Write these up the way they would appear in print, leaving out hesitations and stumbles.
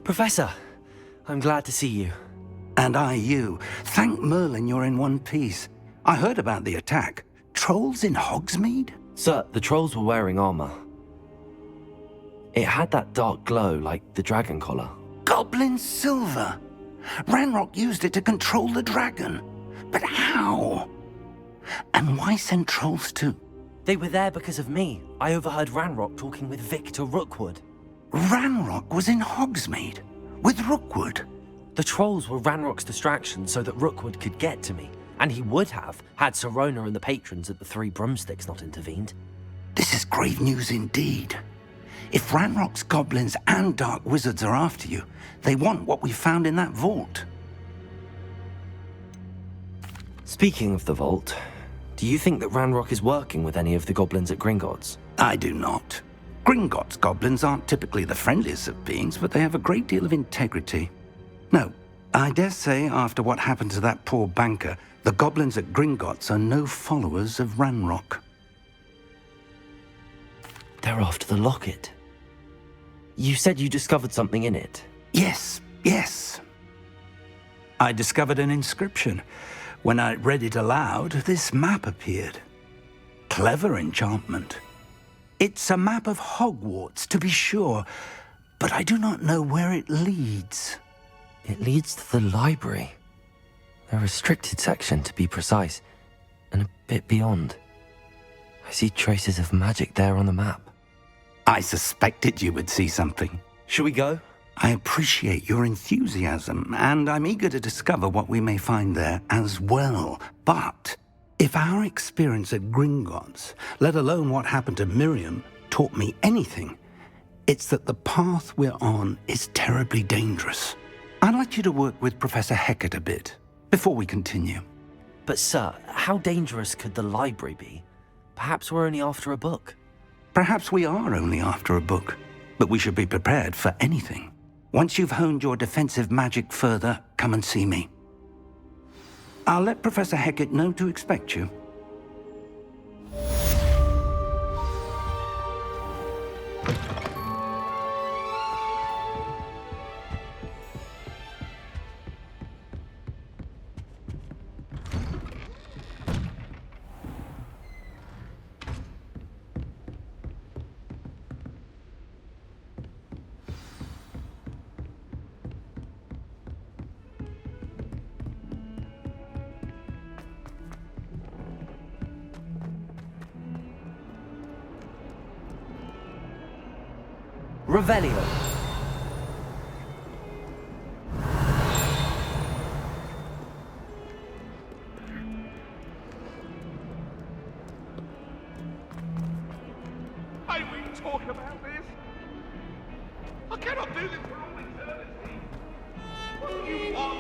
Professor, I'm glad to see you. And I you. Thank Merlin you're in one piece. I heard about the attack. Trolls in Hogsmeade? Sir, the trolls were wearing armor. It had that dark glow like the dragon collar. Goblin silver! Ranrock used it to control the dragon. But how? And why send trolls too? They were there because of me. I overheard Ranrock talking with Victor Rookwood. Ranrock was in Hogsmeade? With Rookwood? The trolls were Ranrock's distraction so that Rookwood could get to me. And he would have, had Sirona and the patrons at the Three Broomsticks not intervened. This is grave news indeed. If Ranrock's goblins and dark wizards are after you, they want what we found in that vault. Speaking of the vault, do you think that Ranrock is working with any of the goblins at Gringotts? I do not. Gringotts goblins aren't typically the friendliest of beings, but they have a great deal of integrity. No, I dare say after what happened to that poor banker, the goblins at Gringotts are no followers of Ranrock. They're after the locket. You said you discovered something in it. Yes. I discovered an inscription. When I read it aloud, this map appeared. Clever enchantment. It's a map of Hogwarts, to be sure, but I do not know where it leads. It leads to the library. A restricted section, to be precise, and a bit beyond. I see traces of magic there on the map. I suspected you would see something. Shall we go? I appreciate your enthusiasm, and I'm eager to discover what we may find there as well. But if our experience at Gringotts, let alone what happened to Miriam, taught me anything, it's that the path we're on is terribly dangerous. I'd like you to work with Professor Hecat a bit before we continue. But sir, how dangerous could the library be? Perhaps we're only after a book. Perhaps we are only after a book, but we should be prepared for anything. Once you've honed your defensive magic further, come and see me. I'll let Professor Hecat know to expect you. Revelio. May we talk about this? I cannot do this for all eternity. What do you want?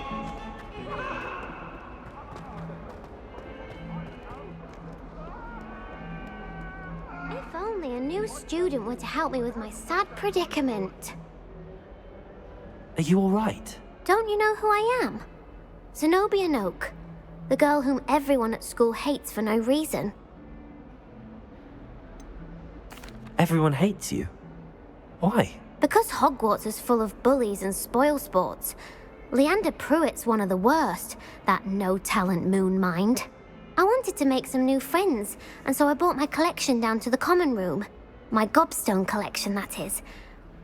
If only a new student were to help me with my sad predicament. Are you all right? Don't you know who I am? Zenobia Noak, the girl whom everyone at school hates for no reason. Everyone hates you. Why? Because Hogwarts is full of bullies and spoilsports. Leander Pruitt's one of the worst, that no-talent moon mind. I wanted to make some new friends, and so I brought my collection down to the common room. My gobstone collection, that is.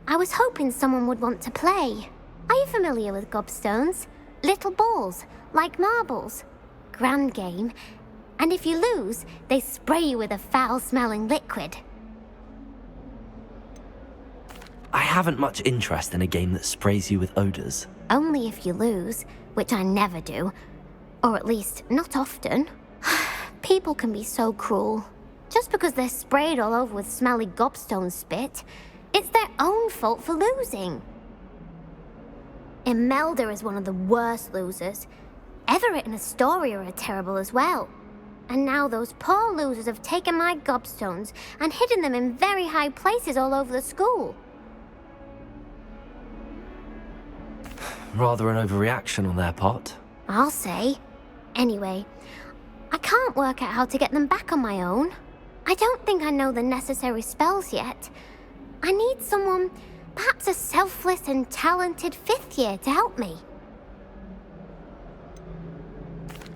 I was hoping someone would want to play. Are you familiar with gobstones? Little balls, like marbles. Grand game. And if you lose, they spray you with a foul-smelling liquid. I haven't much interest in a game that sprays you with odors. Only if you lose, which I never do. Or at least, not often. People can be so cruel. Just because they're sprayed all over with smelly gobstone spit, it's their own fault for losing. Imelda is one of the worst losers. Everett and Astoria are terrible as well. And now those poor losers have taken my gobstones and hidden them in very high places all over the school. Rather an overreaction on their part. I'll say. Anyway, I can't work out how to get them back on my own. I don't think I know the necessary spells yet. I need someone Perhaps a selfless and talented 5th year to help me.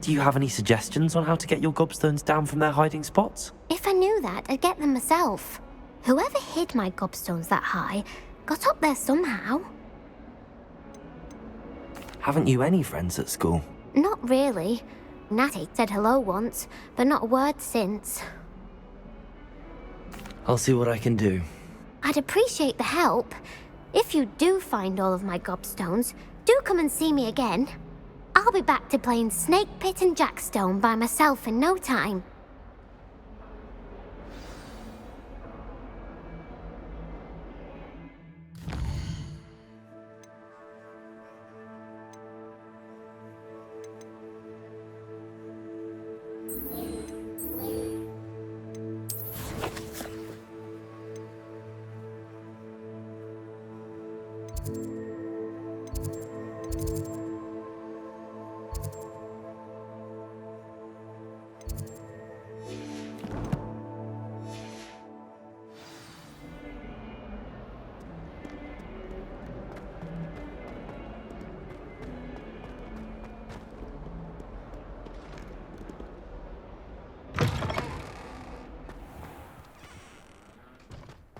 Do you have any suggestions on how to get your gobstones down from their hiding spots? If I knew that, I'd get them myself. Whoever hid my gobstones that high got up there somehow. Haven't you any friends at school? Not really. Natty said hello once, but not a word since. I'll see what I can do. I'd appreciate the help. If you do find all of my gobstones, do come and see me again. I'll be back to playing Snake Pit and Jackstone by myself in no time.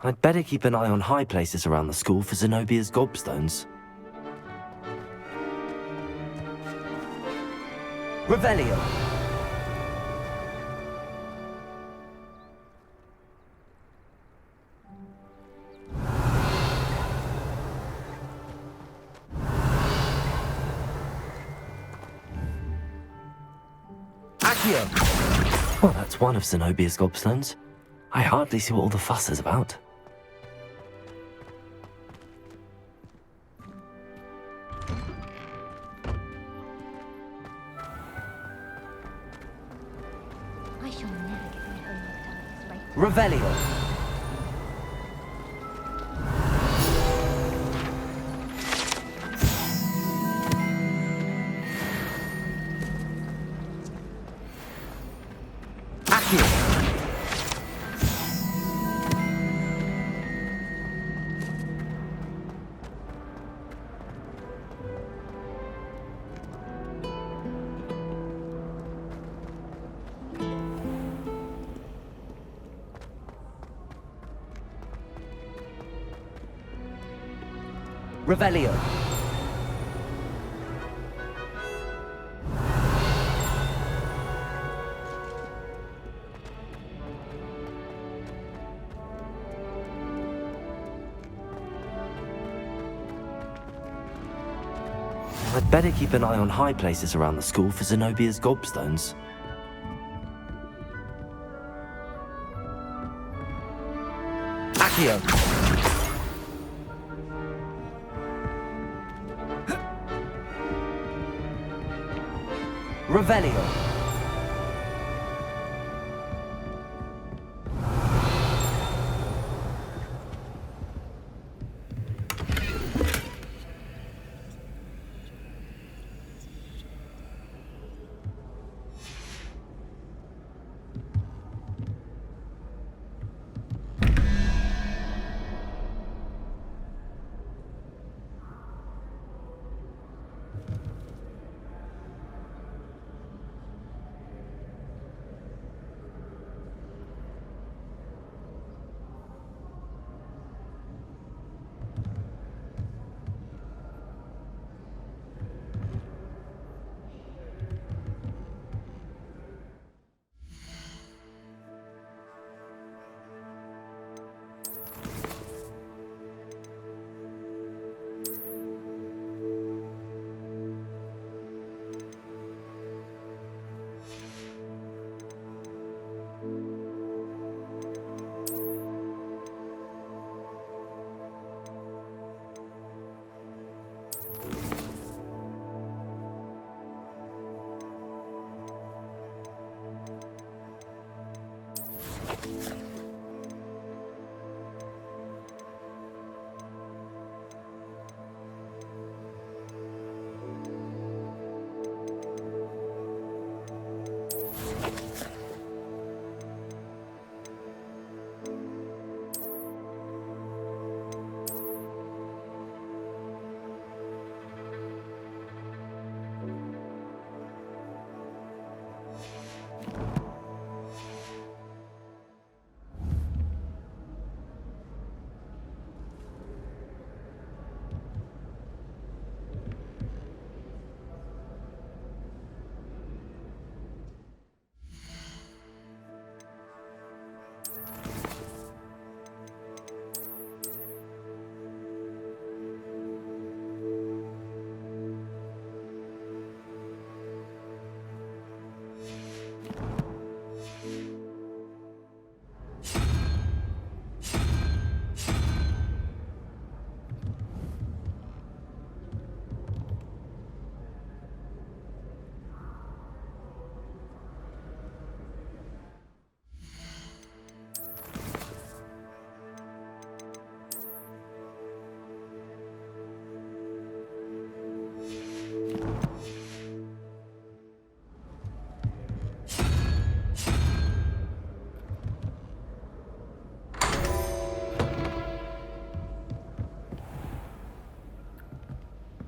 I'd better keep an eye on high places around the school for Zenobia's gobstones. Revelio! Accio! Well, that's one of Zenobia's gobstones. I hardly see what all the fuss is about. I shall never get my homework done at this rate. Revelio! Accio! Revelio. I'd better keep an eye on high places around the school for Zenobia's gobstones. Accio! Revelio.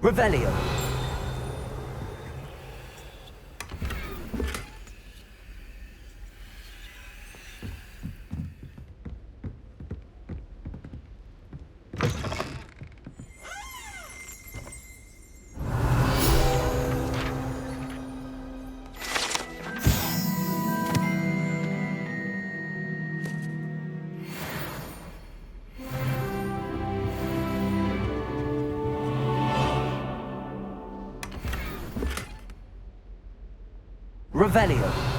Revelio. Revelio.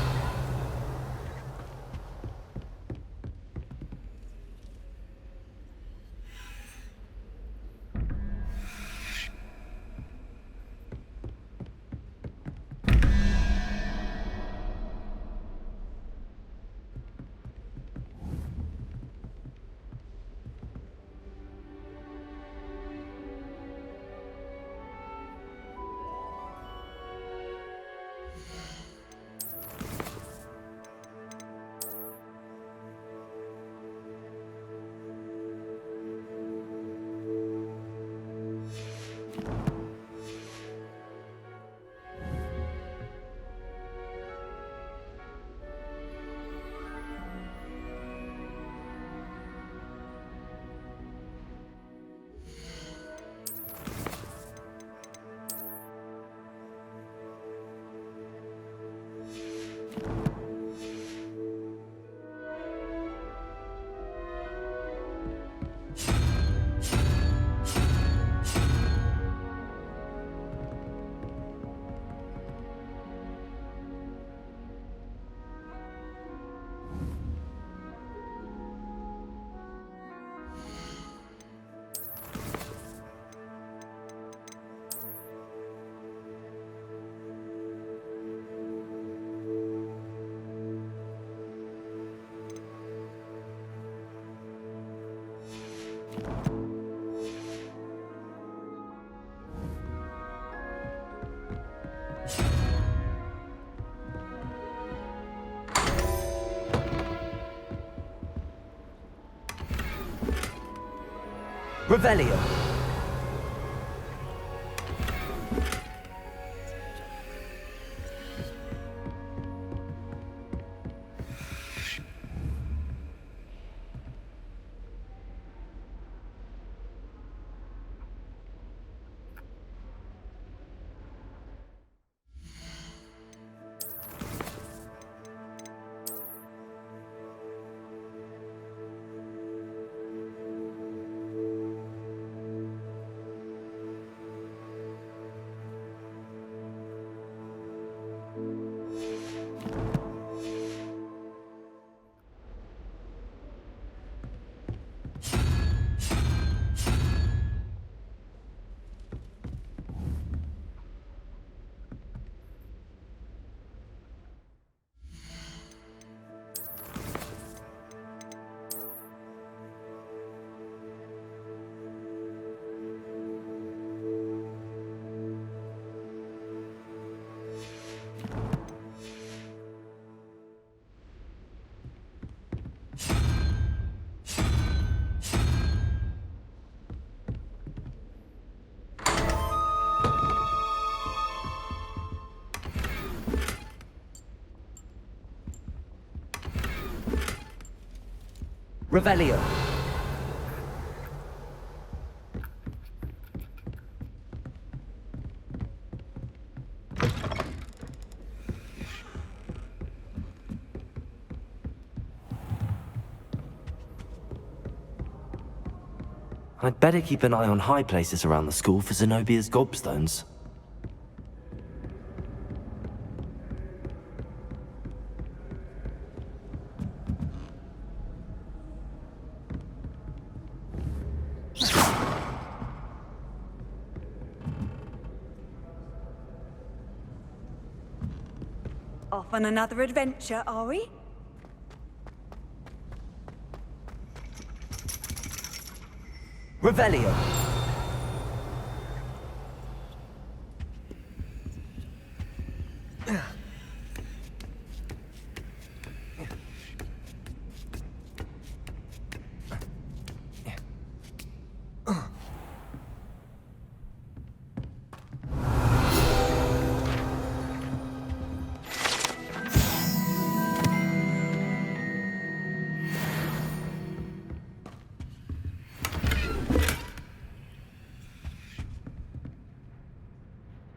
Revelio. Revelio. I'd better keep an eye on high places around the school for Zenobia's gobstones. Off on another adventure, are we? Revelio.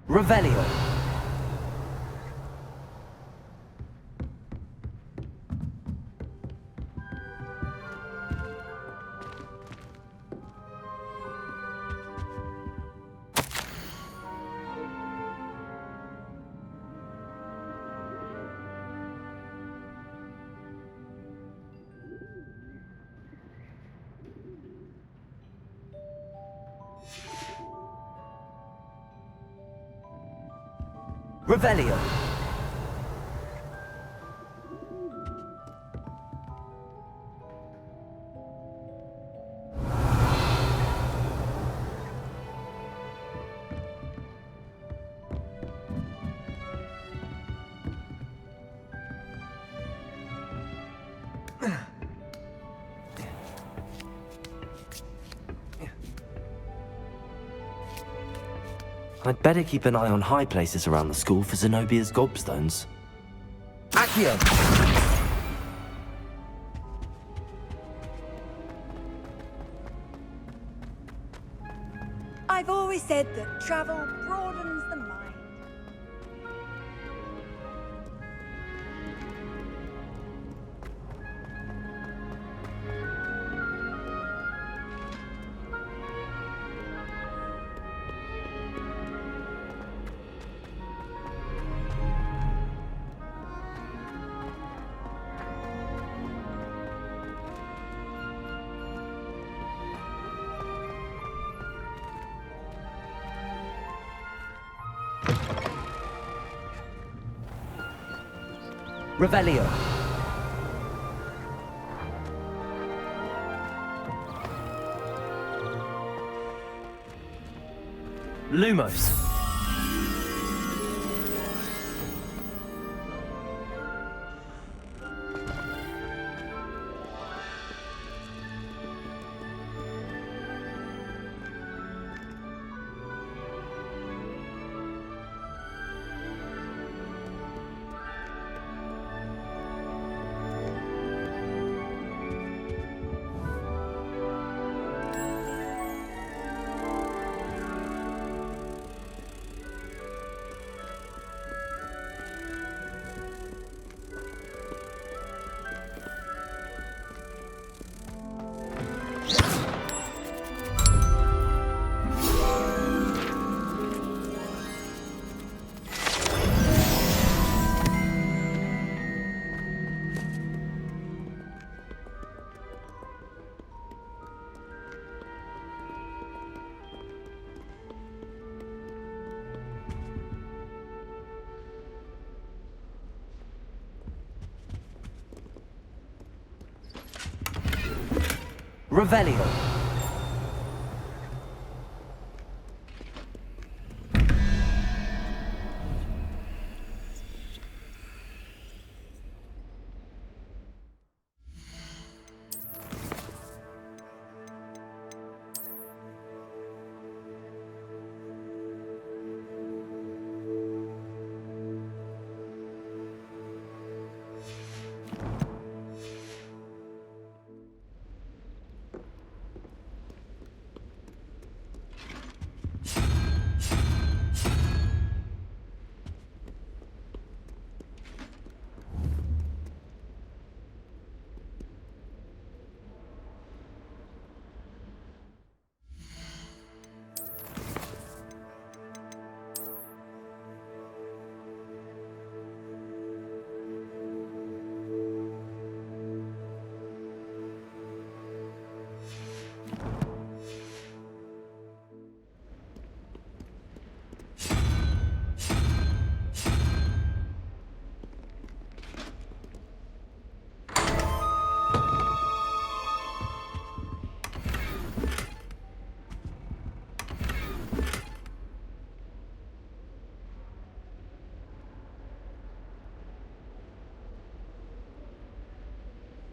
Revelio. Revelio. I'd better keep an eye on high places around the school for Zenobia's gobstones. Accio! I've always said that travel broadens the mind. Revelio. Lumos. Revelio.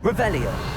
Revelio.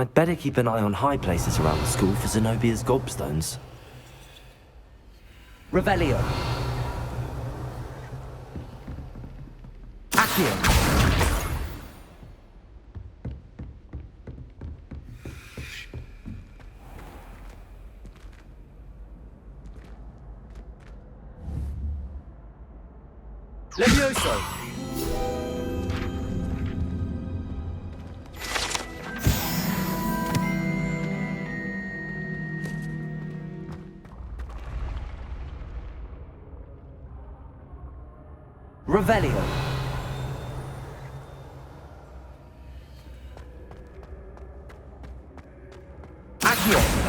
I'd better keep an eye on high places around the school for Zenobia's gobstones. Revelio. Accio. Levioso. Revelio. Accio.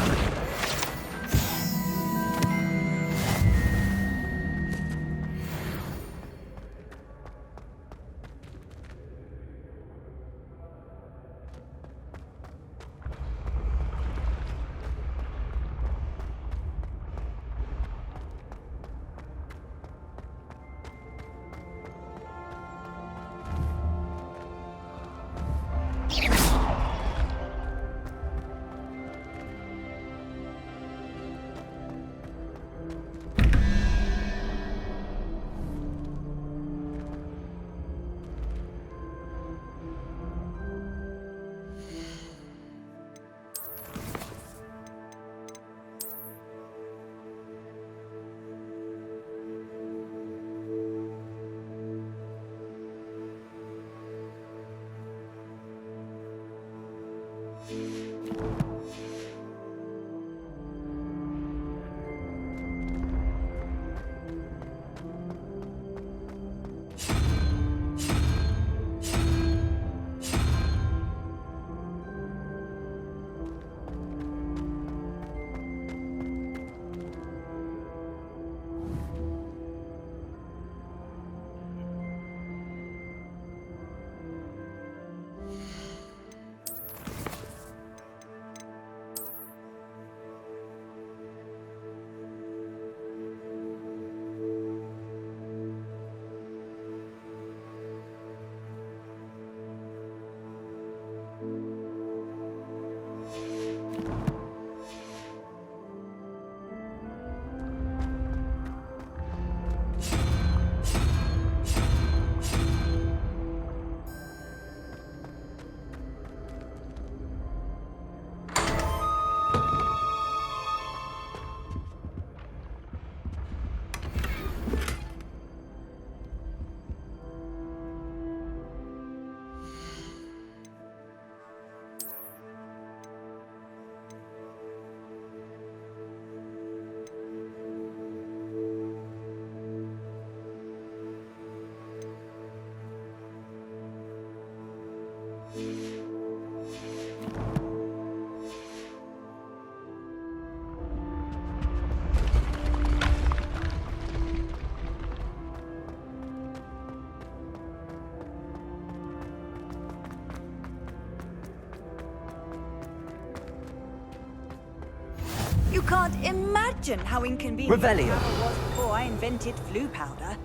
You can't imagine how inconvenient Revelio. travel was before I invented flu powder.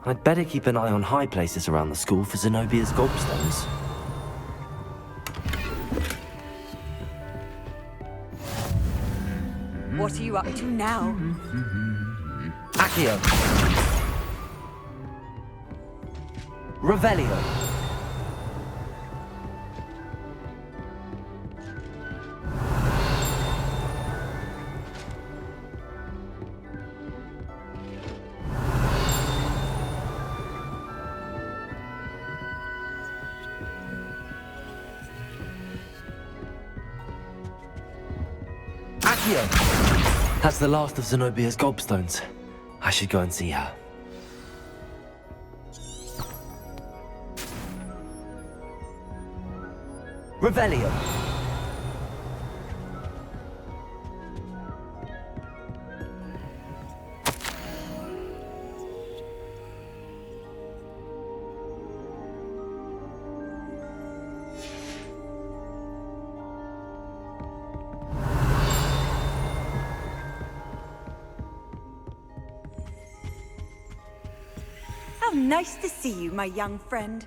I'd better keep an eye on high places around the school for Zenobia's gobstones. What are you up to now? Accio. Revelio. Accio. That's the last of Zenobia's gobstones. I should go and see her. Revelio. How nice to see you, my young friend.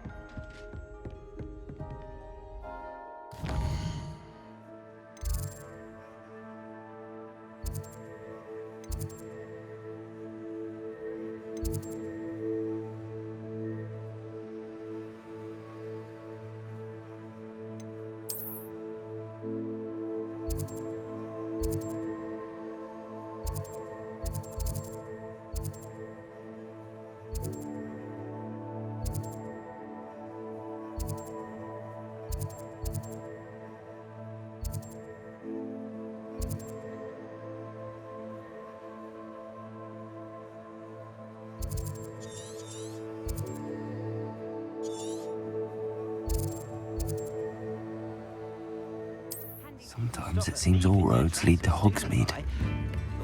Sometimes it seems all roads lead to Hogsmeade.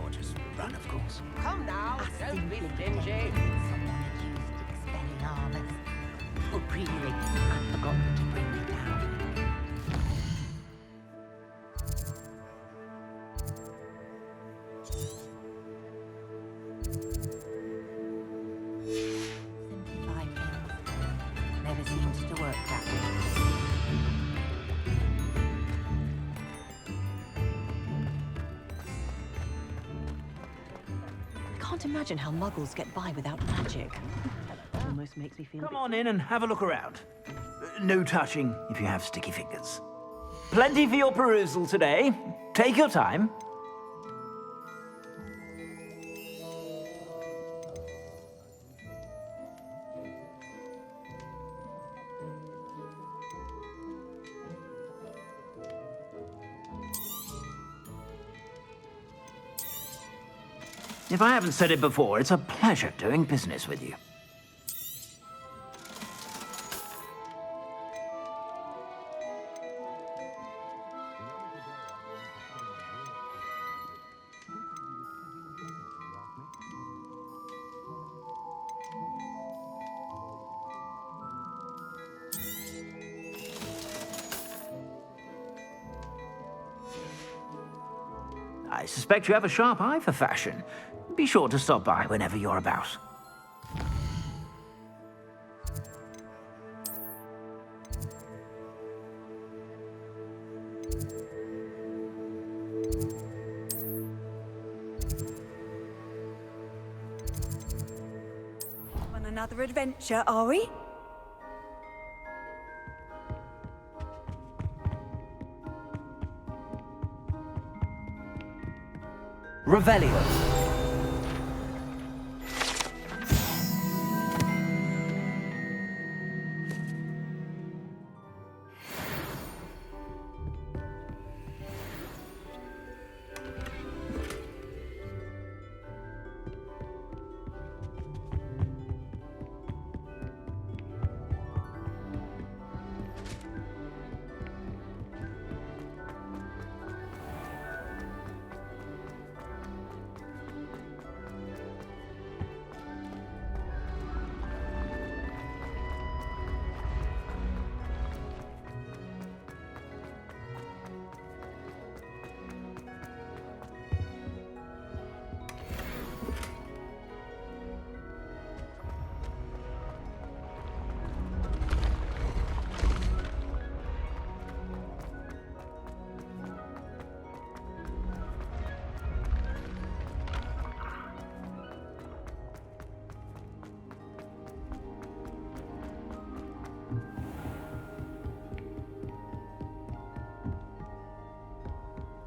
Or just run, of course. Come now, don't be stingy. Someone accused Expelliarmus. Oh, really? I've forgotten to bring me down. Simplify things. Never seems to work that way. Can't imagine how muggles get by without magic. Almost makes me feel... Come on in and have a look around. No touching if you have sticky fingers. Plenty for your perusal today. Take your time. If I haven't said it before, it's a pleasure doing business with you. I suspect you have a sharp eye for fashion. Be sure to stop by whenever you're about. On another adventure, are we? Revelio.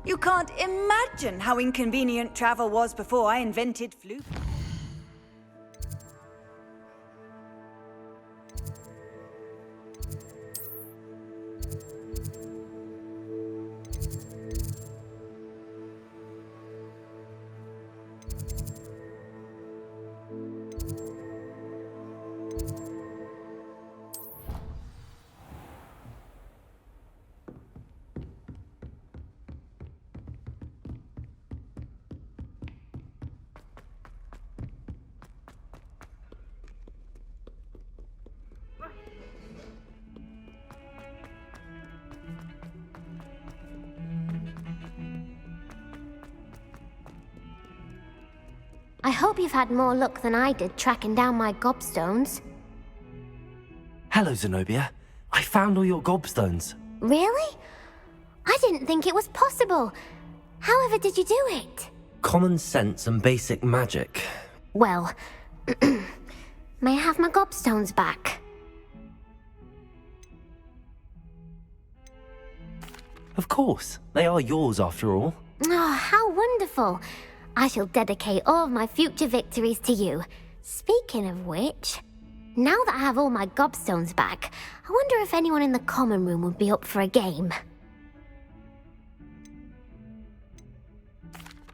You can't imagine how inconvenient travel was before I invented flu. I hope you've had more luck than I did tracking down my gobstones. Hello, Zenobia. I found all your gobstones. Really? I didn't think it was possible. However did you do it? Common sense and basic magic. Well, may I have my gobstones back? Of course. They are yours after all. Oh, how wonderful. I shall dedicate all of my future victories to you. Speaking of which, now that I have all my gobstones back, I wonder if anyone in the common room would be up for a game.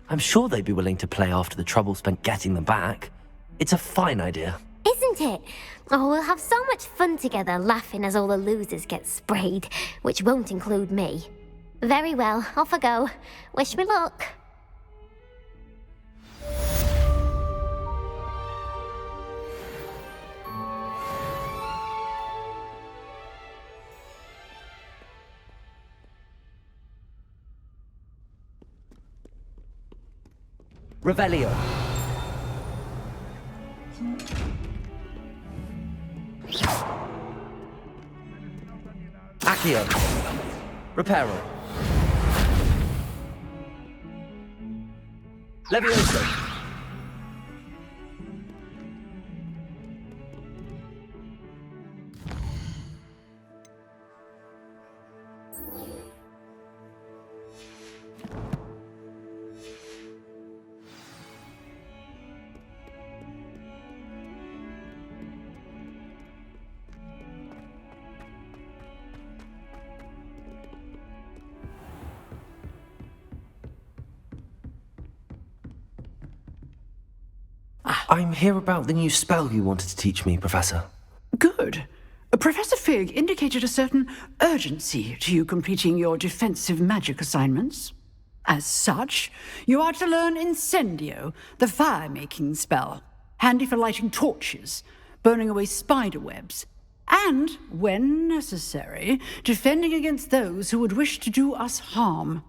I'm sure they'd be willing to play after the trouble spent getting them back. It's a fine idea. Isn't it? Oh, we'll have so much fun together laughing as all the losers get sprayed, which won't include me. Very well, off I go. Wish me luck. Revelio. Accio. Reparo. Levioso. I'm here about the new spell you wanted to teach me, Professor. Good. Professor Fig indicated a certain urgency to you completing your defensive magic assignments. As such, you are to learn Incendio, the fire-making spell, handy for lighting torches, burning away spider webs, and, when necessary, defending against those who would wish to do us harm.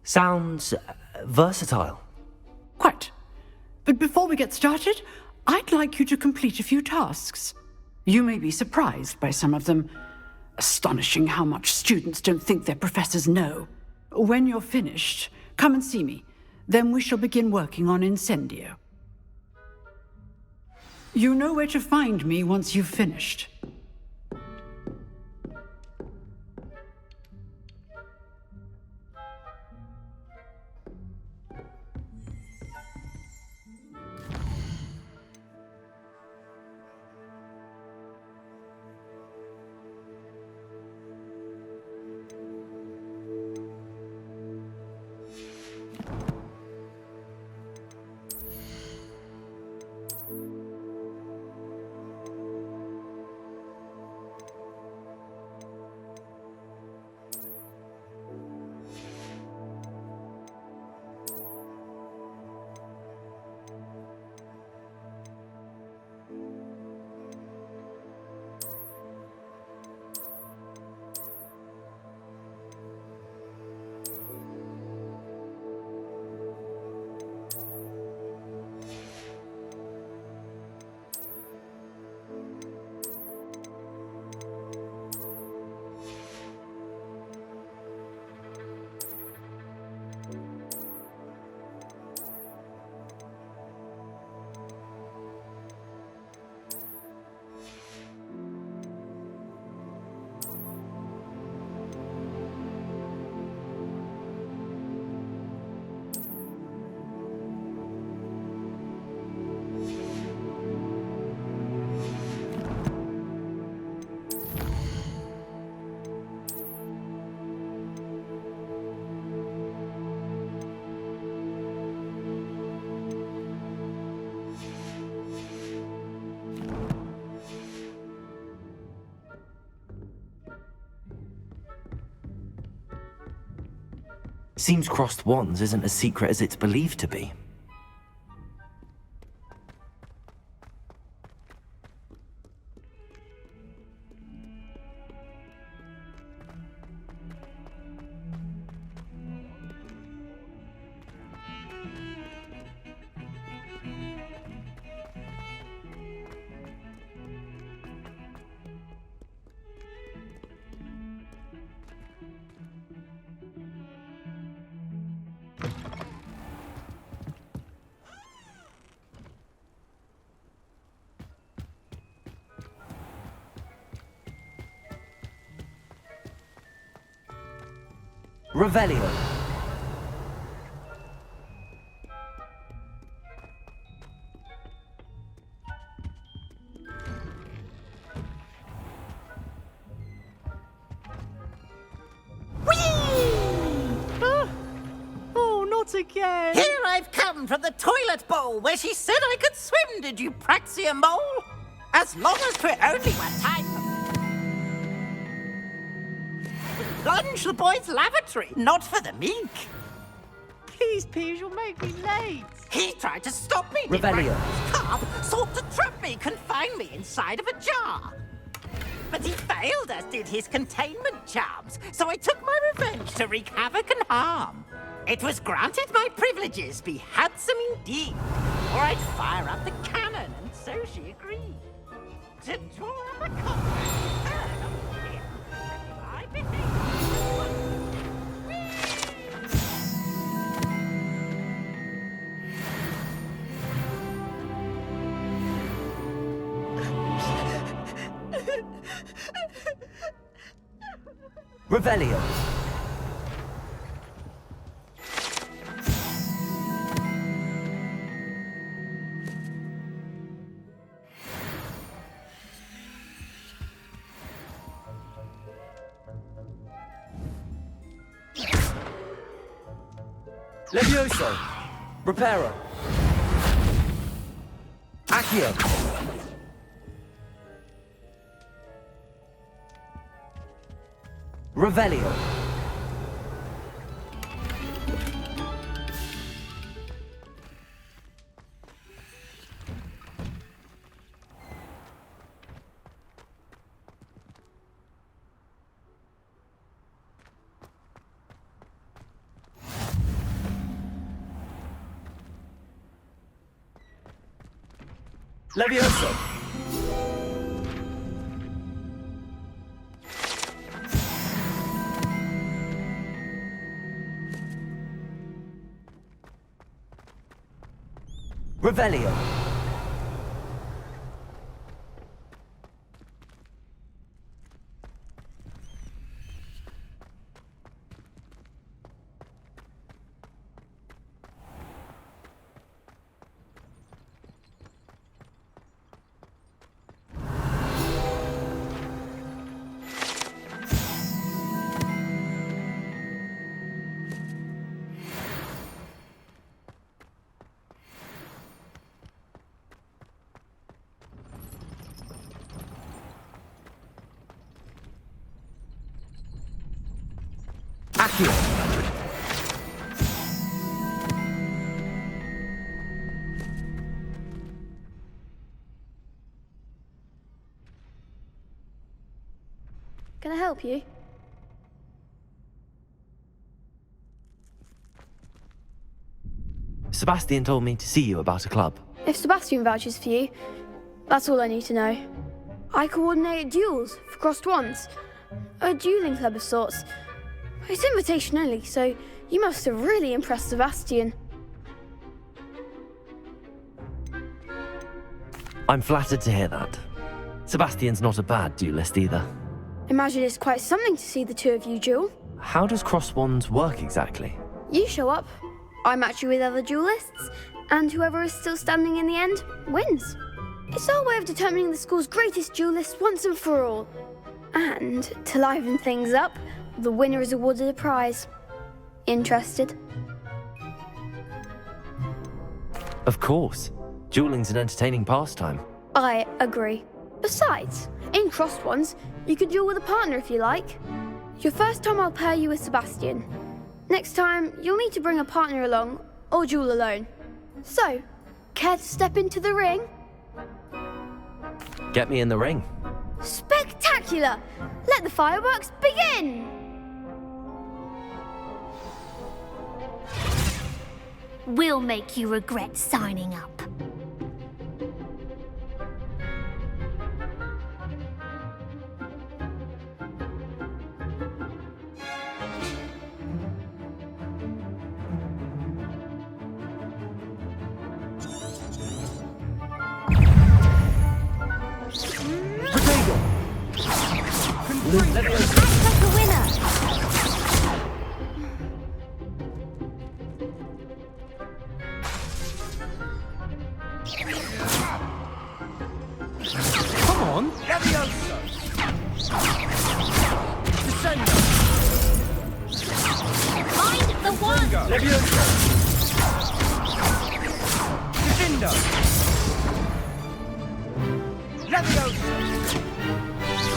Sounds versatile. Quite. But before we get started, I'd like you to complete a few tasks. You may be surprised by some of them. Astonishing how much students don't think their professors know. When you're finished, come and see me. Then we shall begin working on Incendio. You know where to find me once you've finished. Seems crossed wands isn't as secret as it's believed to be. Revelio. Not again! Here I've come from the toilet bowl where she said I could swim, did you praxia mole? As long as 'twere only one time. Plunge the boy's lavatory, not for the meek. Please, Piers, you'll make me late. He tried to stop me. Revelio. Carp sought to trap me, confine me inside of a jar. But he failed, as did his containment charms, so I took my revenge to wreak havoc and harm. It was granted my privileges be handsome indeed, or I'd fire up the cannon, and so she agreed. To draw up a compact, turn up him, and I behave. Revelio. Levioso. Reparo. Accio. Revelio. Levioso. Revelio. Accio. Can I help you? Sebastian told me to see you about a club. If Sebastian vouches for you, that's all I need to know. I coordinate duels for crossed wands. A dueling club of sorts. It's invitation only, so you must have really impressed Sebastian. I'm flattered to hear that. Sebastian's not a bad duelist either. Imagine it's quite something to see the two of you duel. How does cross wands work exactly? You show up, I match you with other duelists, and whoever is still standing in the end wins. It's our way of determining the school's greatest duelist once and for all. And to liven things up, the winner is awarded a prize. Interested? Of course. Dueling's an entertaining pastime. I agree. Besides, in crossed ones, you can duel with a partner if you like. Your first time I'll pair you with Sebastian. Next time, you'll need to bring a partner along, or duel alone. So, care to step into the ring? Get me in the ring. Spectacular! Let the fireworks begin! We'll make you regret signing up. Act like a winner! Come on! Levioso! Descendo! Find the one! Levioso! Descendo! Levioso!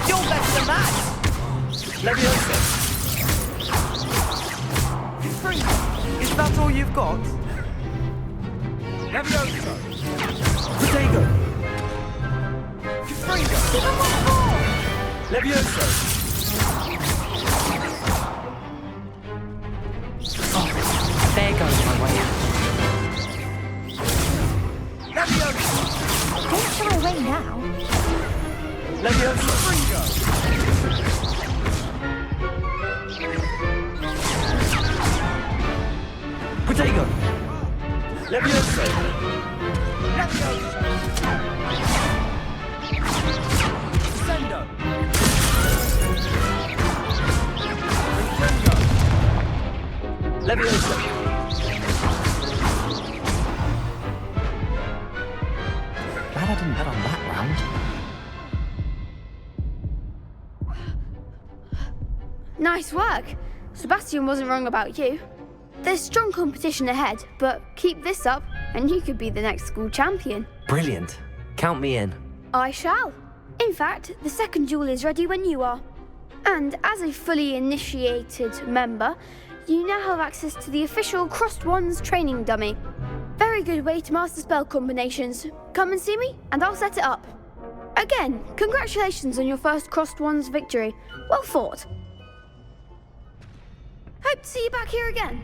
You're better than that! Levioso! Free! Is that all you've got? Levioso! Protego! Give him one more! Levioso! There goes my way out. Levioso! Don't shy away now. Levioso! Protego! Levioso! Levioso! Descendo! Levioso! Glad I didn't bet on that round. Nice work. Sebastian wasn't wrong about you. There's strong competition ahead, but keep this up and you could be the next school champion. Brilliant. Count me in. I shall. In fact, the second duel is ready when you are. And as a fully initiated member, you now have access to the official Crossed Wands training dummy. Very good way to master spell combinations. Come and see me and I'll set it up. Again, congratulations on your first Crossed Wands victory. Well fought. Hope to see you back here again.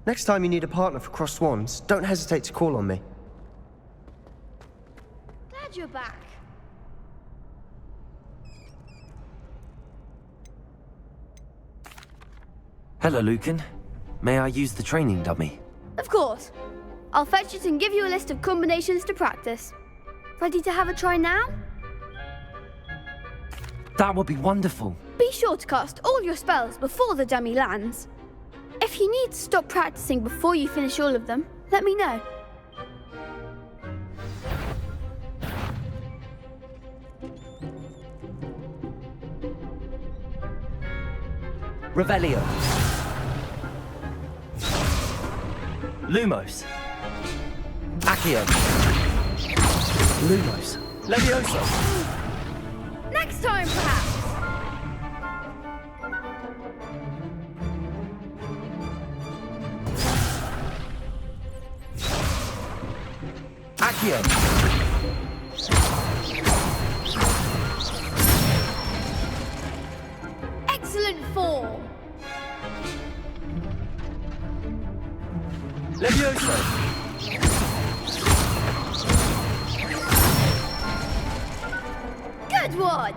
Next time you need a partner for Crossed Wands, don't hesitate to call on me. Glad you're back. Hello, Lucan. May I use the training dummy? Of course. I'll fetch it and give you a list of combinations to practice. Ready to have a try now? That would be wonderful. Be sure to cast all your spells before the dummy lands. If you need to stop practicing before you finish all of them, let me know. Revelio. Lumos. Accio. Lumos. Levioso. Next time, perhaps. Accio. Excellent form. Levioso. Good one.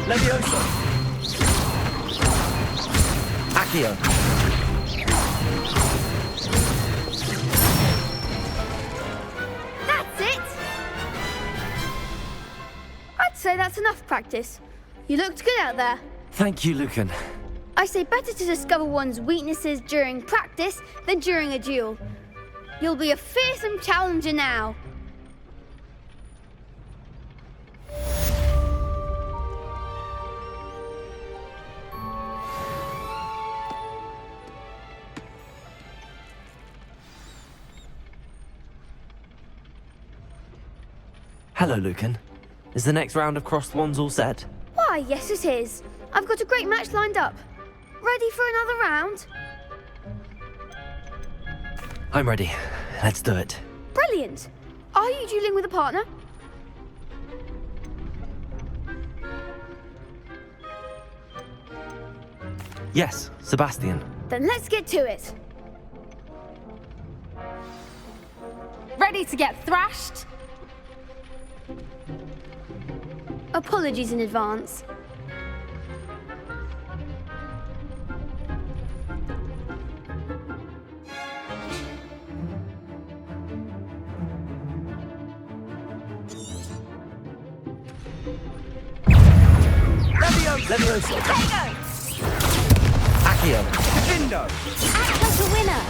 Levioso. Accio. That's it! I'd say that's enough practice. You looked good out there. Thank you, Lucan. I say better to discover one's weaknesses during practice than during a duel. You'll be a fearsome challenger now. Hello, Lucan. Is the next round of crossed wands all set? Why, yes it is. I've got a great match lined up. Ready for another round? I'm ready. Let's do it. Brilliant. Are you dueling with a partner? Yes, Sebastian. Then let's get to it. Ready to get thrashed? Apologies in advance. Levioso. Accio. Vindo. Act like a winner.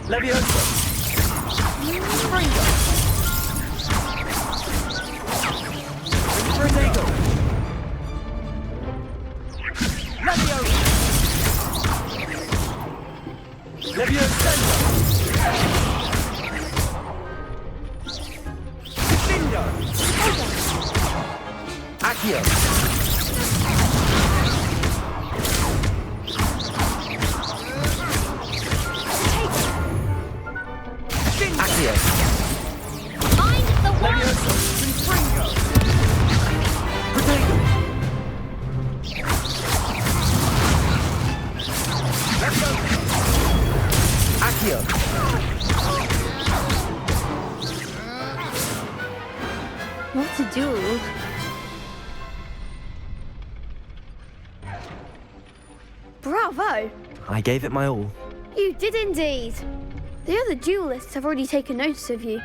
Levioso. Springo. Protego. Levioso. Levioso. Vindo. Accio. Accio. Find the one. Levioso. Springo. Protego. Levioso. Accio. What a duel. Bravo! I gave it my all. You did indeed. The other duelists have already taken notice of you,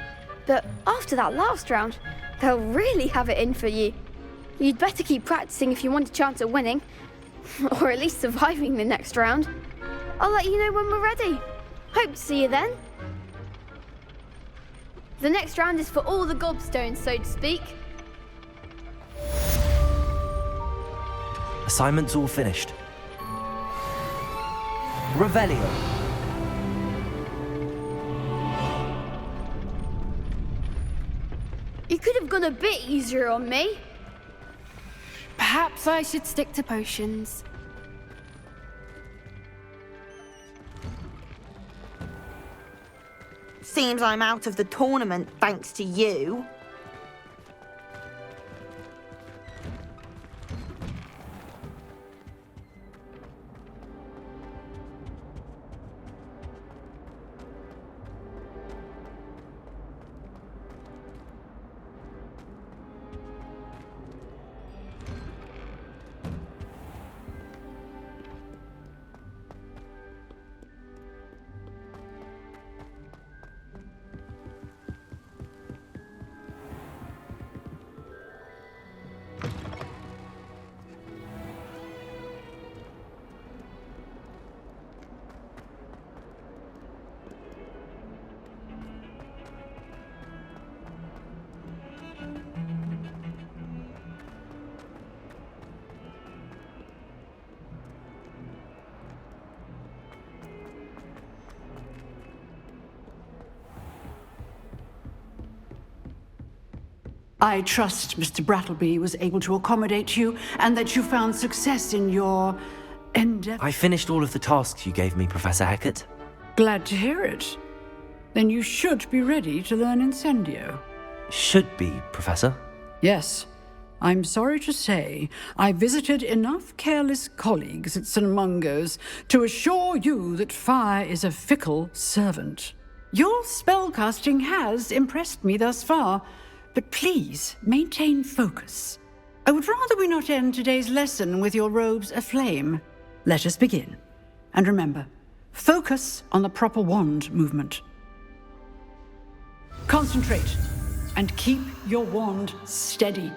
but after that last round, they'll really have it in for you. You'd better keep practicing if you want a chance at winning, or at least surviving the next round. I'll let you know when we're ready. Hope to see you then. The next round is for all the gobstones, so to speak. Assignment's all finished. Revelio. You could have gone a bit easier on me. Perhaps I should stick to potions. Seems I'm out of the tournament thanks to you. I trust Mr. Brattleby was able to accommodate you and that you found success in your endeavor. I finished all of the tasks you gave me, Professor Hecat. Glad to hear it. Then you should be ready to learn Incendio. Should be, Professor. Yes. I'm sorry to say, I visited enough careless colleagues at St. Mungo's to assure you that fire is a fickle servant. Your spellcasting has impressed me thus far, but please maintain focus. I would rather we not end today's lesson with your robes aflame. Let us begin. And remember, focus on the proper wand movement. Concentrate and keep your wand steady.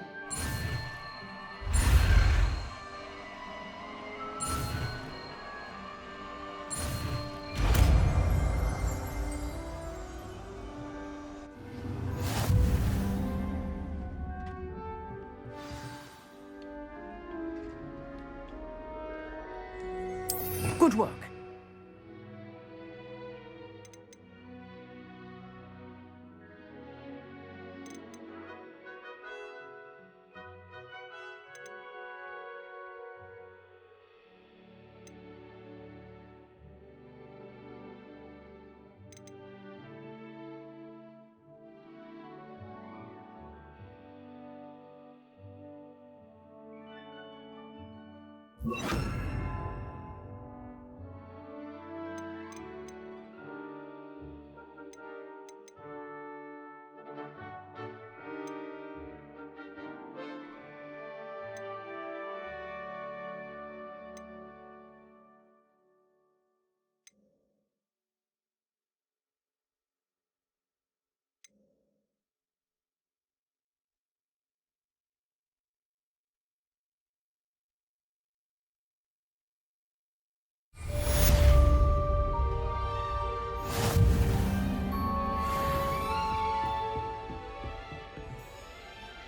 Good work.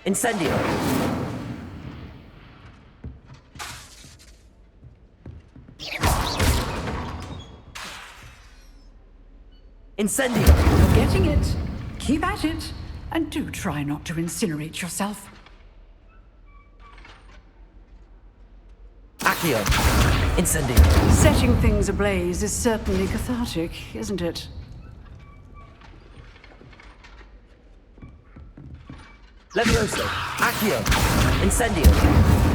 Incendio. Incendio. You're getting it. Keep at it. And do try not to incinerate yourself. Accio. Incendio. Setting things ablaze is certainly cathartic, isn't it? Levioso. Accio. Incendio.